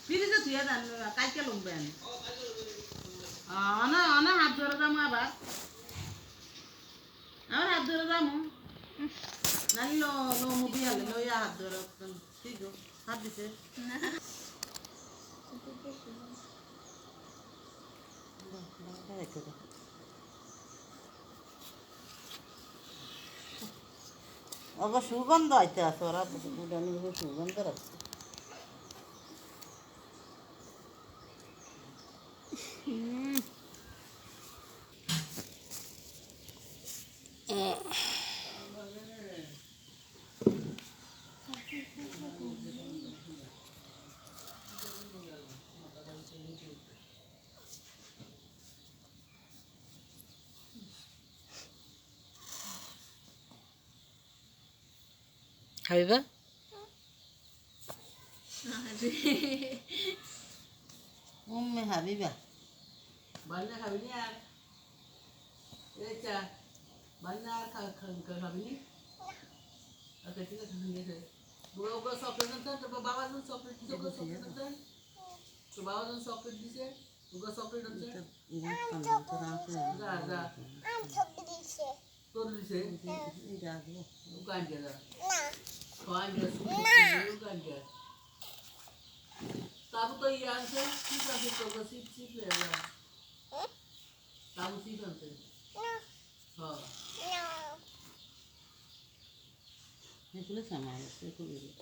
ফ্রিজে ধুয়ে দেন কালকে লুকবেন অনা হাত ধরে যাবো আবার আমার হাত ধরে যাবো নানি লো মুভি আলে লইয়া হাত ধরে ঠিক হাত দিছে আবার সুগন্ধ আইতে আছে ওরা সুগন্ধ রাখছে খাইবা হাবিবা বান্না খাবি নি আর বান্না আর খাবি নি আচ্ছা ঠিক আছে নিয়ে ওগুলো চকলেট দেন তোর বাবা যখন চকলেট দিছে ওগুলো চকলেট দেন তোর বাবা যখন চকলেট দিছে ওগুলো চকলেট আছে যা যা তোর দিছে গান যা গান যা গান যা তারপর তো ইয়ে আছে ঠিক আছে তোকে সিট সিট হয়ে যা তারপর সিট আছে হ্যাঁ এগুলো সামাল আছে